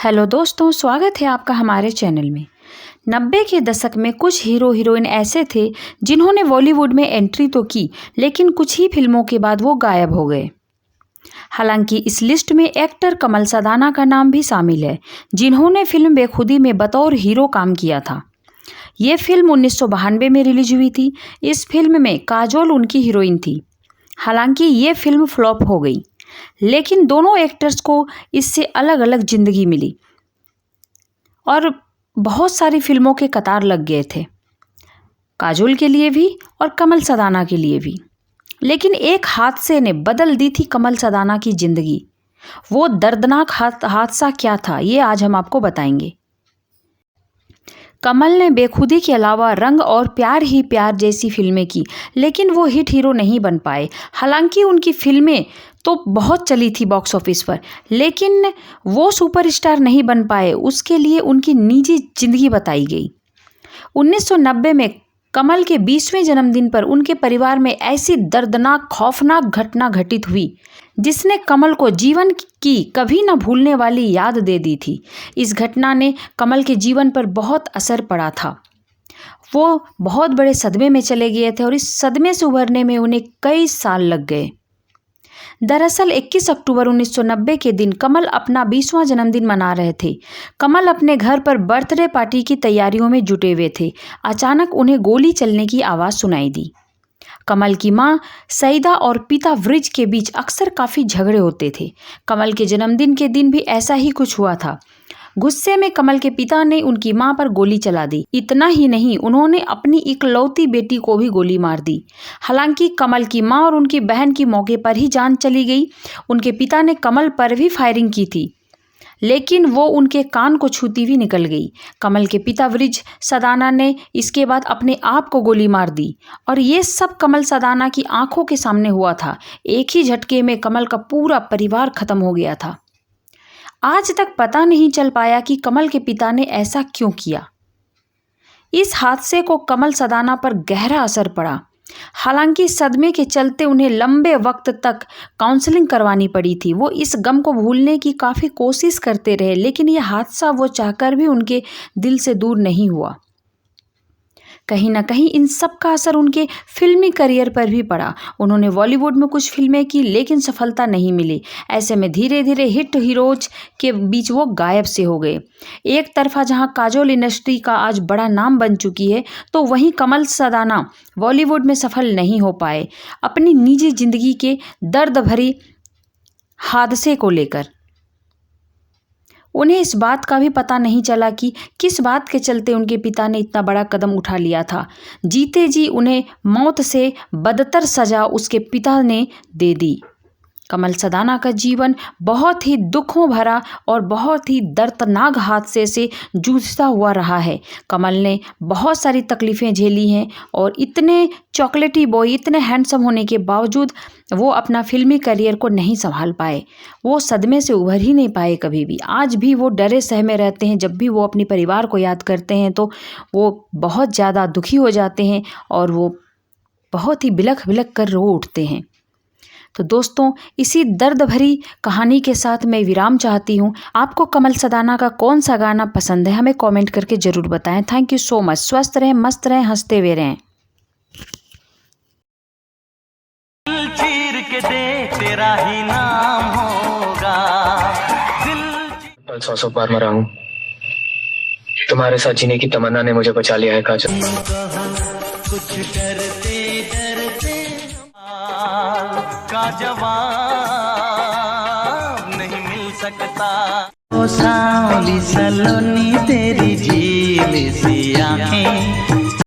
Hello दोस्तों, स्वागत है आपका हमारे चैनल में। 90 के दशक में कुछ हीरो हीरोइन ऐसे थे जिन्होंने बॉलीवुड में एंट्री तो की, लेकिन कुछ ही फिल्मों के बाद वो गायब हो गए। हालांकि इस लिस्ट में एक्टर कमल सदाना का नाम भी शामिल है, जिन्होंने फिल्म बेखुदी में बतौर हीरो काम किया था। ये फिल्म 1992 में रिलीज हुई थी। इस फिल्म में काजोल उनकी हीरोइन थी। हालांकि ये फिल्म फ्लॉप हो गई, लेकिन दोनों एक्टर्स को इससे अलग अलग जिंदगी मिली और बहुत सारी फिल्मों के कतार लग गए थे, काजोल के लिए भी और कमल सदाना के लिए भी। लेकिन एक हादसे ने बदल दी थी कमल सदाना की जिंदगी। वो दर्दनाक हादसा क्या था, ये आज हम आपको बताएंगे। कमल ने बेखुदी के अलावा रंग और प्यार ही प्यार जैसी फिल्में की, लेकिन वो हिट हीरो नहीं बन पाए। हालांकि उनकी फिल्में तो बहुत चली थी बॉक्स ऑफिस पर, लेकिन वो सुपरस्टार नहीं बन पाए। उसके लिए उनकी निजी जिंदगी बताई गई। 1990 में कमल के 20वें जन्मदिन पर उनके परिवार में ऐसी दर्दनाक खौफनाक घटना घटित हुई जिसने कमल को जीवन की कभी न भूलने वाली याद दे दी थी। इस घटना ने कमल के जीवन पर बहुत असर पड़ा था। वो बहुत बड़े सदमे में चले गए थे और इस सदमे से उभरने में उन्हें कई साल लग गए। दरअसल 21 अक्टूबर 1990 के दिन कमल अपना 20वां जन्मदिन मना रहे थे। कमल अपने घर पर बर्थडे पार्टी की तैयारियों में जुटे हुए थे। अचानक उन्हें गोली चलने की आवाज़ सुनाई दी। कमल की मां सईदा और पिता वृज के बीच अक्सर काफ़ी झगड़े होते थे। कमल के जन्मदिन के दिन भी ऐसा ही कुछ हुआ था। गुस्से में कमल के पिता ने उनकी मां पर गोली चला दी। इतना ही नहीं, उन्होंने अपनी इकलौती बेटी को भी गोली मार दी। हालांकि कमल की मां और उनकी बहन की मौके पर ही जान चली गई। उनके पिता ने कमल पर भी फायरिंग की थी, लेकिन वो उनके कान को छूती हुई निकल गई। कमल के पिता वृज सदाना ने इसके बाद अपने आप को गोली मार दी और ये सब कमल सदाना की आंखों के सामने हुआ था। एक ही झटके में कमल का पूरा परिवार खत्म हो गया था। आज तक पता नहीं चल पाया कि कमल के पिता ने ऐसा क्यों किया। इस हादसे को कमल सदाना पर गहरा असर पड़ा। हालांकि सदमे के चलते उन्हें लंबे वक्त तक काउंसलिंग करवानी पड़ी थी। वो इस गम को भूलने की काफ़ी कोशिश करते रहे, लेकिन यह हादसा वो चाहकर भी उनके दिल से दूर नहीं हुआ। कहीं ना कहीं इन सब का असर उनके फिल्मी करियर पर भी पड़ा। उन्होंने बॉलीवुड में कुछ फिल्में की, लेकिन सफलता नहीं मिली। ऐसे में धीरे धीरे हिट हीरोज के बीच वो गायब से हो गए। एक तरफा जहां काजोल इंडस्ट्री का आज बड़ा नाम बन चुकी है, तो वहीं कमल सदाना बॉलीवुड में सफल नहीं हो पाए अपनी निजी जिंदगी के दर्द भरी हादसे को लेकर। उन्हें इस बात का भी पता नहीं चला कि किस बात के चलते उनके पिता ने इतना बड़ा कदम उठा लिया था। जीते जी उन्हें मौत से बदतर सजा उसके पिता ने दे दी। कमल सदाना का जीवन बहुत ही दुखों भरा और बहुत ही दर्दनाक हादसे से जूझता हुआ रहा है। कमल ने बहुत सारी तकलीफ़ें झेली हैं और इतने चॉकलेटी बॉय, इतने हैंडसम होने के बावजूद वो अपना फिल्मी करियर को नहीं संभाल पाए। वो सदमे से उभर ही नहीं पाए कभी भी। आज भी वो डरे सहमे रहते हैं। जब भी वो अपने परिवार को याद करते हैं तो वो बहुत ज़्यादा दुखी हो जाते हैं और वो बहुत ही बिलख बिलख कर रो उठते हैं। तो दोस्तों, इसी दर्द भरी कहानी के साथ मैं विराम चाहती हूँ। आपको कमल सदाना का कौन सा गाना पसंद है, हमें कमेंट करके ज़रूर बताएं। Thank you so much. स्वस्थ रहें, मस्त रहें, हंसते हुए रहें। चीर के दे, तेरा ही नाम होगा। 100 बार मरा हूँ, तुम्हारे साथ जीने की तमन्ना ने मुझे बचा लिया है काजल। कुछ डरते डरते का जवाब नहीं मिल सकता। ओ सांवली सलोनी तेरी झील सी आंखें